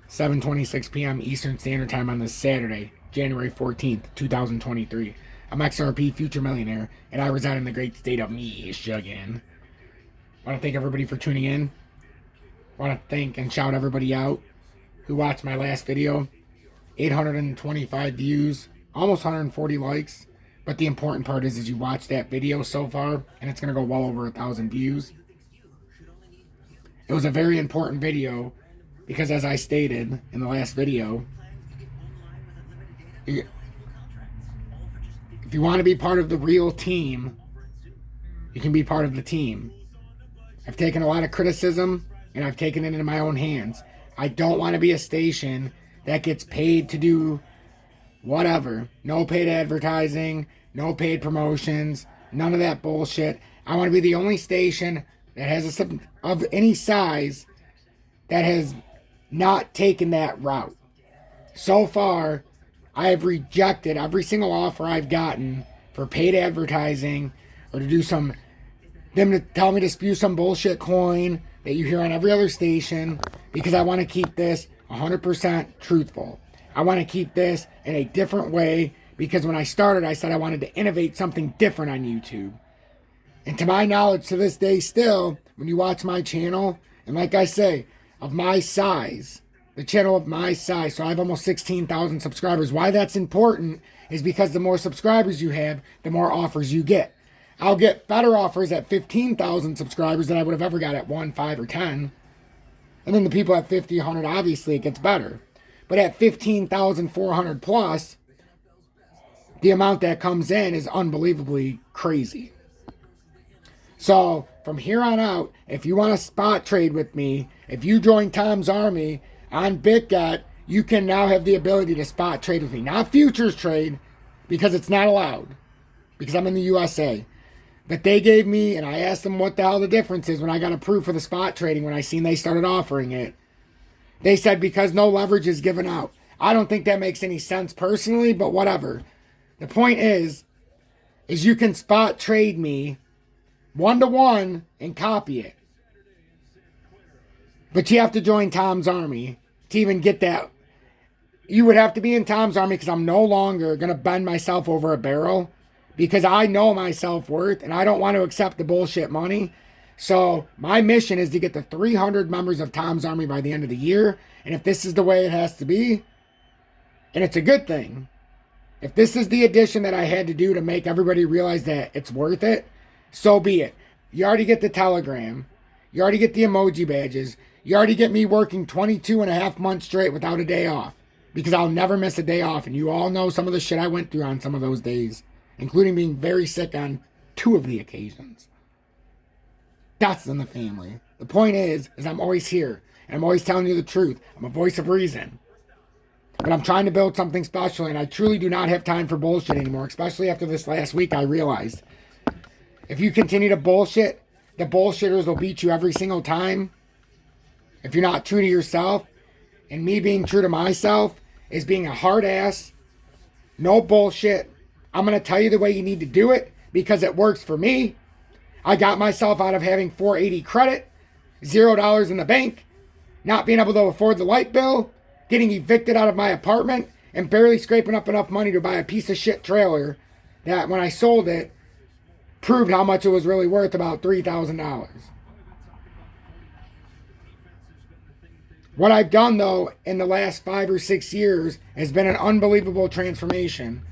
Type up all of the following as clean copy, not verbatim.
7:26 p.m. Eastern Standard Time on this Saturday, January 14th, 2023. I'm XRP Future Millionaire, and I reside in the great state of Michigan. I want to thank everybody for tuning in. I want to thank and shout everybody out who watched my last video. 825 views, almost 140 likes. But the important part is you watched that video so far, and it's going to go well over 1,000 views. It was a very important video because, as I stated in the last video, if you want to be part of the real team, you can be part of the team. I've taken a lot of criticism, and I've taken it into my own hands. I don't want to be a station that gets paid to do whatever. No paid advertising, no paid promotions, none of that bullshit. I want to be the only station that has of any size that has not taken that route. So far, I have rejected every single offer I've gotten for paid advertising or to do them to tell me to spew some bullshit coin that you hear on every other station, because I want to keep this 100% truthful. I want to keep this in a different way, because when I started, I said I wanted to innovate something different on YouTube. And to my knowledge, to this day still, when you watch my channel, and like I say, of my size, the channel of my size, so I have almost 16,000 subscribers. Why that's important is because the more subscribers you have, the more offers you get. I'll get better offers at 15,000 subscribers than I would have ever got at 1, 5, or 10. And then the people at 50, 100, obviously it gets better. But at 15,400 plus, the amount that comes in is unbelievably crazy. So from here on out, if you want to spot trade with me, if you join Tom's Army on BITGET, you can now have the ability to spot trade with me. Not futures trade, because it's not allowed, because I'm in the USA. But they gave me, and I asked them what the hell the difference is when I got approved for the spot trading, when I seen they started offering it. They said because no leverage is given out. I don't think that makes any sense personally, but whatever. The point is you can spot trade me 1-to-1 and copy it. But you have to join Tom's Army to even get that. You would have to be in Tom's Army, because I'm no longer going to bend myself over a barrel, because I know my self-worth and I don't want to accept the bullshit money. So my mission is to get to 300 members of Tom's Army by the end of the year. And if this is the way it has to be, and it's a good thing, if this is the addition that I had to do to make everybody realize that it's worth it, so be it. You already get the Telegram. You already get the emoji badges. You already get me working 22 and a half months straight without a day off, because I'll never miss a day off. And you all know some of the shit I went through on some of those days, including being very sick on 2 of the occasions. Deaths in the family. The point is I'm always here, and I'm always telling you the truth. I'm a voice of reason. But I'm trying to build something special, and I truly do not have time for bullshit anymore, especially after this last week. I realized if you continue to bullshit, the bullshitters will beat you every single time. If you're not true to yourself, and me being true to myself is being a hard ass, no bullshit. I'm going to tell you the way you need to do it, because it works for me. I got myself out of having 480 credit, $0 in the bank, not being able to afford the light bill, getting evicted out of my apartment, and barely scraping up enough money to buy a piece of shit trailer that, when I sold it, proved how much it was really worth, about $3,000. What I've done, though, in the last 5 or 6 years has been an unbelievable transformation.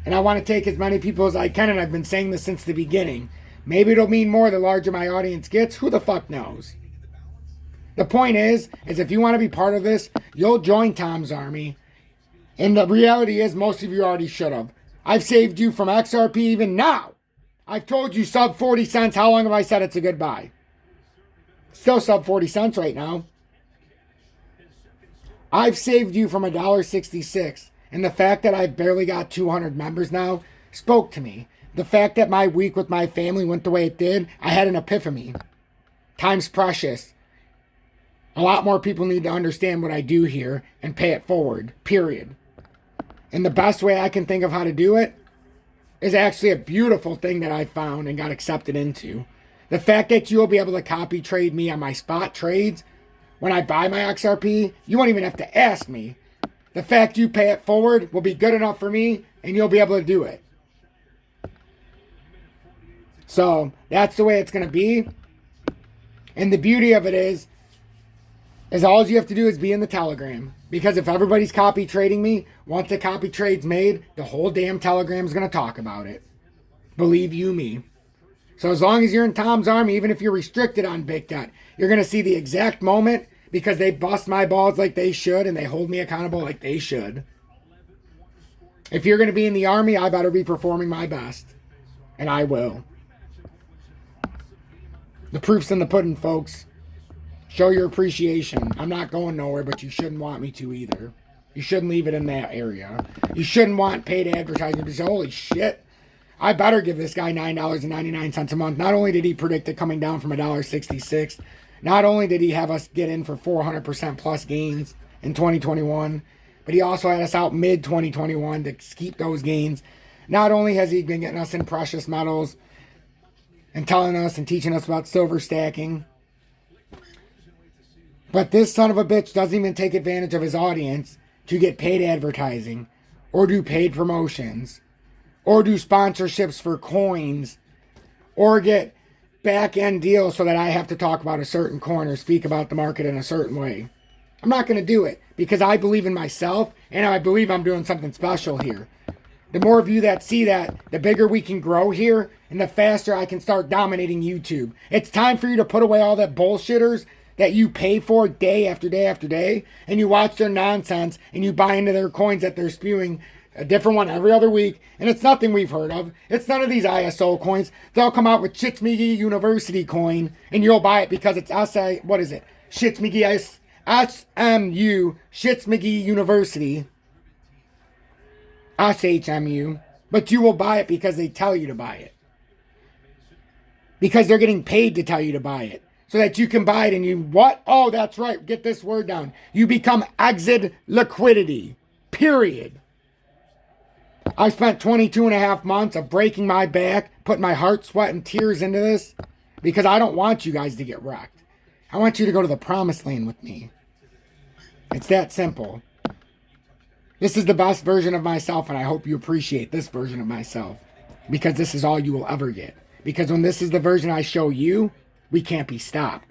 And I want to take as many people as I can, and I've been saying this since the beginning. Maybe it'll mean more the larger my audience gets. Who the fuck knows? The point is if you want to be part of this, you'll join Tom's Army. And the reality is, most of you already should have. I've saved you from XRP even now. I've told you sub 40 cents. How long have I said it's a good buy? Still sub 40 cents right now. I've saved you from $1.66. And the fact that I've barely got 200 members now spoke to me. The fact that my week with my family went the way it did, I had an epiphany. Time's precious. A lot more people need to understand what I do here and pay it forward, period. And the best way I can think of how to do it is actually a beautiful thing that I found and got accepted into. The fact that you'll be able to copy trade me on my spot trades when I buy my XRP, you won't even have to ask me. The fact you pay it forward will be good enough for me, and you'll be able to do it. So that's the way it's going to be. And the beauty of it is all you have to do is be in the Telegram. Because if everybody's copy trading me, once the copy trade's made, the whole damn Telegram is going to talk about it. Believe you me. So as long as you're in Tom's Army, even if you're restricted on BITGET, you're going to see the exact moment, because they bust my balls like they should and they hold me accountable like they should. If you're going to be in the Army, I better be performing my best. And I will. The proof's in the pudding, folks. Show your appreciation. I'm not going nowhere, but you shouldn't want me to either. You shouldn't leave it in that area. You shouldn't want paid advertising to say, holy shit, I better give this guy $9.99 a month. Not only did he predict it coming down from $1.66, not only did he have us get in for 400% plus gains in 2021, but he also had us out mid-2021 to keep those gains. Not only has he been getting us in precious metals and telling us and teaching us about silver stacking, but this son of a bitch doesn't even take advantage of his audience to get paid advertising or do paid promotions or do sponsorships for coins or get back-end deals so that I have to talk about a certain coin or speak about the market in a certain way. I'm not going to do it because I believe in myself and I believe I'm doing something special here. The more of you that see that, the bigger we can grow here and the faster I can start dominating YouTube. It's time for you to put away all that bullshitters that you pay for day after day after day, and you watch their nonsense, and you buy into their coins that they're spewing, a different one every other week, and it's nothing we've heard of. It's none of these ISO coins. They'll come out with Shits McGee University coin, and you'll buy it because it's what is it? Shits McGee SMU, Shits McGee University, SHMU, but you will buy it because they tell you to buy it. Because they're getting paid to tell you to buy it. So that you can buy it and you, what? Oh, that's right. Get this word down. You become exit liquidity. Period. I spent 22 and a half months of breaking my back, putting my heart, sweat, and tears into this because I don't want you guys to get wrecked. I want you to go to the promised land with me. It's that simple. This is the best version of myself, and I hope you appreciate this version of myself because this is all you will ever get. Because when this is the version I show you, we can't be stopped.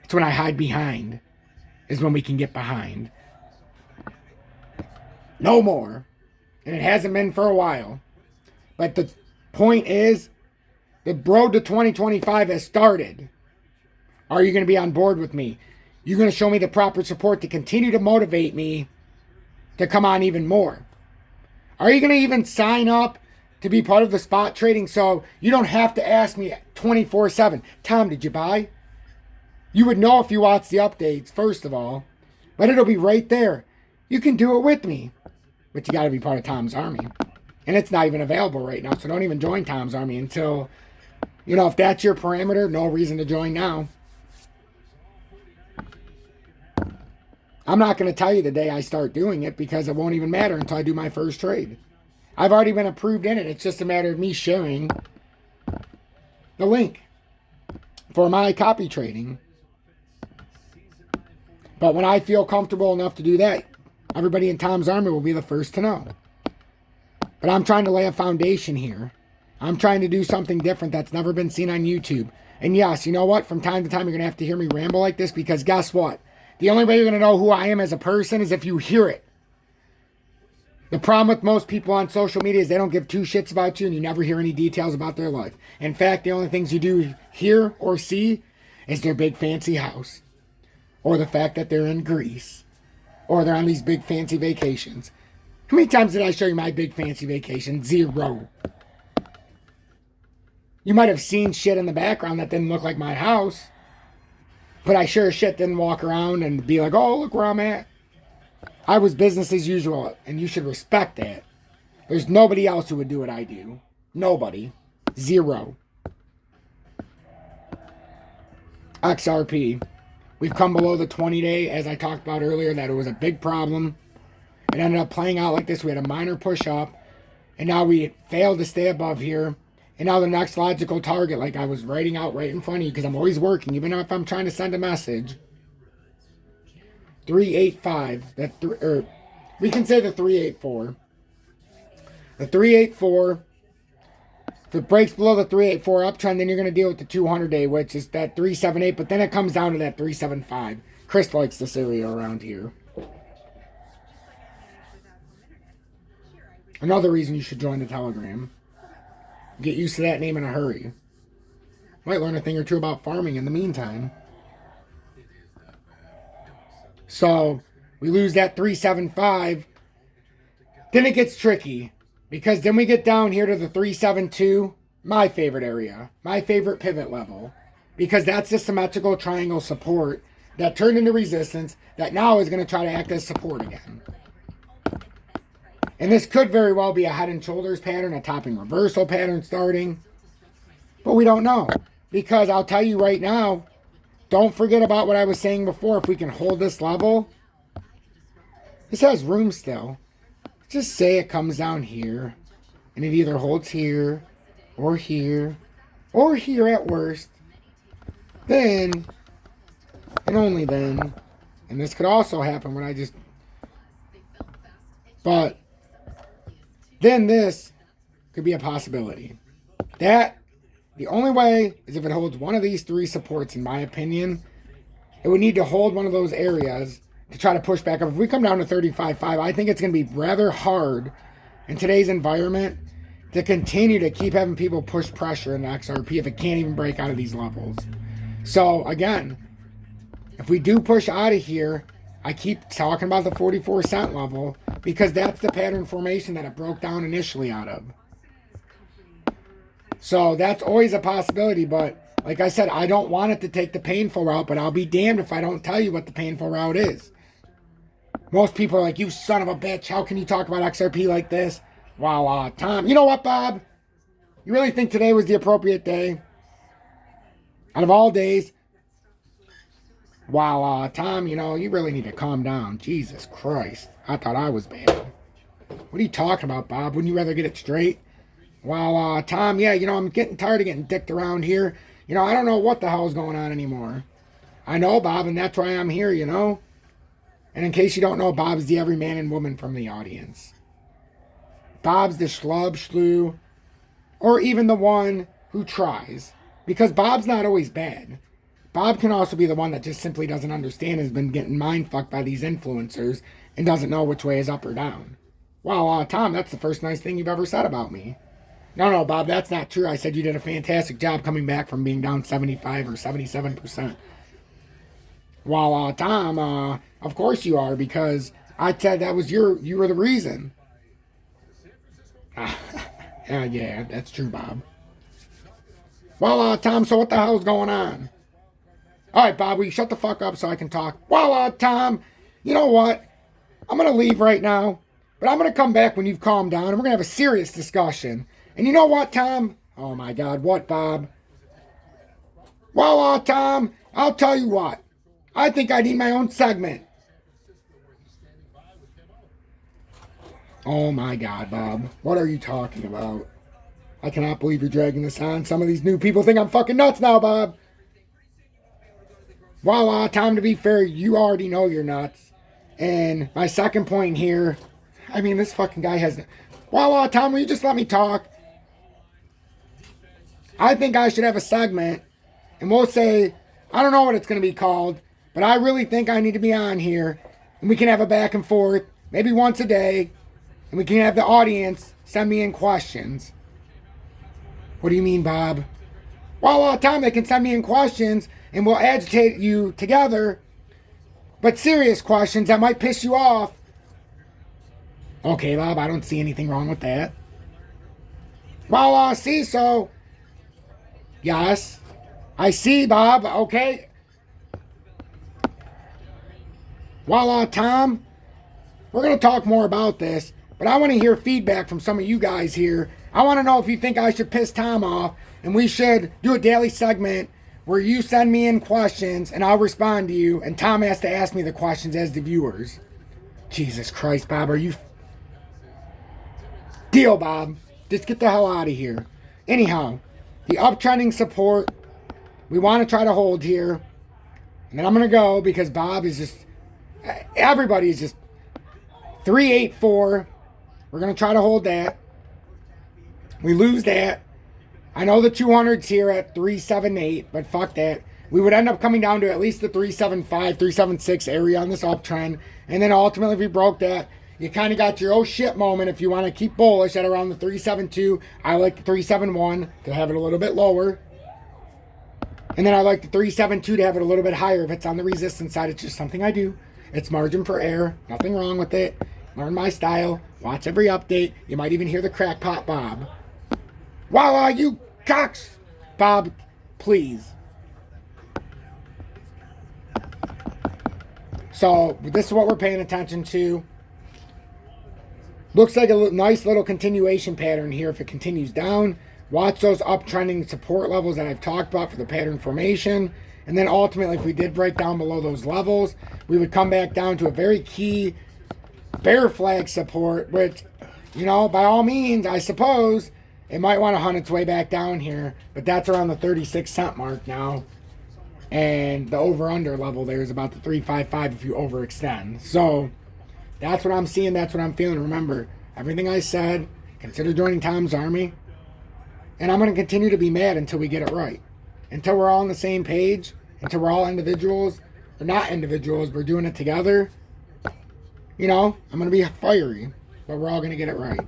It's when I hide behind is when we can get behind. No more. And it hasn't been for a while. But the point is, the road to 2025 has started. Are you going to be on board with me? You're going to show me the proper support to continue to motivate me to come on even more. Are you going to even sign up to be part of the spot trading so you don't have to ask me 24/7, Tom, did you buy? You would know if you watch the updates, first of all, but it'll be right there. You can do it with me, but you got to be part of Tom's Army. And it's not even available right now, so don't even join Tom's Army until, if that's your parameter, no reason to join now. I'm not going to tell you the day I start doing it because it won't even matter until I do my first trade. I've already been approved in it. It's just a matter of me sharing the link for my copy trading. But when I feel comfortable enough to do that, everybody in Tom's Army will be the first to know. But I'm trying to lay a foundation here. I'm trying to do something different that's never been seen on YouTube. And yes, you know what? From time to time, you're going to have to hear me ramble like this because guess what? The only way you're going to know who I am as a person is if you hear it. The problem with most people on social media is they don't give two shits about you and you never hear any details about their life. In fact, the only things you do hear or see is their big fancy house. Or the fact that they're in Greece. Or they're on these big fancy vacations. How many times did I show you my big fancy vacation? 0. You might have seen shit in the background that didn't look like my house. But I sure as shit didn't walk around and be like, oh, look where I'm at. I was business as usual, and you should respect that. There's nobody else who would do what I do. Nobody. 0. XRP. We've come below the 20-day, as I talked about earlier, that it was a big problem. It ended up playing out like this. We had a minor push up, and now we failed to stay above here. And now the next logical target, like I was writing out right in front of you, because I'm always working, even if I'm trying to send a message. 385. Or we can say the 384. The 384. If it breaks below the 384 uptrend, then you're going to deal with the 200-day, which is that 378. But then it comes down to that 375. Chris likes this area around here. Another reason you should join the Telegram. Get used to that name in a hurry. Might learn a thing or two about farming in the meantime. So, we lose that 375. Then it gets tricky. Because then we get down here to the 372. My favorite area. My favorite pivot level. Because that's the symmetrical triangle support that turned into resistance that now is going to try to act as support again. And this could very well be a head and shoulders pattern, a topping reversal pattern starting. But we don't know. Because I'll tell you right now, don't forget about what I was saying before. If we can hold this level, this has room still. Just say it comes down here, and it either holds here, or here at worst. Then, and only then, and this could also happen when I just, but then this could be a possibility. That, the only way is if it holds one of these three supports, in my opinion. It would need to hold one of those areas to try to push back up. If we come down to 35.5, I think it's going to be rather hard in today's environment to continue to keep having people push pressure in the XRP if it can't even break out of these levels. So, again, if we do push out of here, I keep talking about the 44 cent level because that's the pattern formation that it broke down initially out of. So, that's always a possibility, but like I said, I don't want it to take the painful route, but I'll be damned if I don't tell you what the painful route is. Most people are like, you son of a bitch, how can you talk about XRP like this? Wow, Tom. You know what, Bob? You really think today was the appropriate day? Out of all days? Wow, Tom, you know, you really need to calm down. Jesus Christ. I thought I was bad. What are you talking about, Bob? Wouldn't you rather get it straight? Wow, Tom, yeah, you know, I'm getting tired of getting dicked around here. You know, I don't know what the hell's going on anymore. I know, Bob, and that's why I'm here, you know? And in case you don't know, Bob's the every man and woman from the audience. Bob's the schlub, schlew, or even the one who tries. Because Bob's not always bad. Bob can also be the one that just simply doesn't understand, has been getting mind-fucked by these influencers, and doesn't know which way is up or down. Wow, Tom, that's the first nice thing you've ever said about me. No, Bob, that's not true. I said you did a fantastic job coming back from being down 75 or 77%. Well, Tom, of course you are, because I said that was you were the reason. Yeah, that's true, Bob. Well, Tom, so what the hell's going on? All right, Bob, will you shut the fuck up so I can talk? Well, Tom, you know what? I'm going to leave right now, but I'm going to come back when you've calmed down, and we're going to have a serious discussion. And you know what, Tom? Oh, my God, what, Bob? Well, Tom, I'll tell you what. I think I need my own segment. Oh, my God, Bob. What are you talking about? I cannot believe you're dragging this on. Some of these new people think I'm fucking nuts now, Bob. Well, Tom, to be fair, you already know you're nuts. And my second point here, I mean, this fucking guy has... Well, Tom, will you just let me talk? I think I should have a segment, and we'll say, I don't know what it's going to be called, but I really think I need to be on here, and we can have a back and forth, maybe once a day, and we can have the audience send me in questions. What do you mean, Bob? Well, Tom, they can send me in questions, and we'll agitate you together, but serious questions that might piss you off. Okay, Bob, I don't see anything wrong with that. Well, see, so... Yes, I see, Bob. Okay. Well, Tom, we're going to talk more about this, but I want to hear feedback from some of you guys here. I want to know if you think I should piss Tom off, and we should do a daily segment where you send me in questions, and I'll respond to you, and Tom has to ask me the questions as the viewers. Jesus Christ, Bob, are you... Deal, Bob. Just get the hell out of here. Anyhow... The uptrending support, we want to try to hold here. And then I'm going to go because Bob is just... Everybody's just 384. We're going to try to hold that. We lose that. I know the 200's here at 378, but fuck that. We would end up coming down to at least the 375, 376 area on this uptrend. And then ultimately, if we broke that, you kind of got your oh shit moment if you want to keep bullish at around the 372. I like the 371 to have it a little bit lower. And then I like the 372 to have it a little bit higher if it's on the resistance side. It's just something I do. It's margin for error. Nothing wrong with it. Learn my style. Watch every update. You might even hear the crackpot Bob. Voila, you cocks! Bob, please. So, this is what we're paying attention to. Looks like a nice little continuation pattern here if it continues down. Watch those uptrending support levels that I've talked about for the pattern formation. And then ultimately, if we did break down below those levels, we would come back down to a very key bear flag support, which, you know, by all means, I suppose, it might want to hunt its way back down here. But that's around the 36 cent mark now. And the over-under level there is about the 355 if you overextend. So, that's what I'm seeing. That's what I'm feeling. Remember, everything I said, consider joining Tom's Army. And I'm going to continue to be mad until we get it right. Until we're all on the same page. Until we're all individuals. Or not individuals. We're doing it together. You know, I'm going to be fiery. But we're all going to get it right.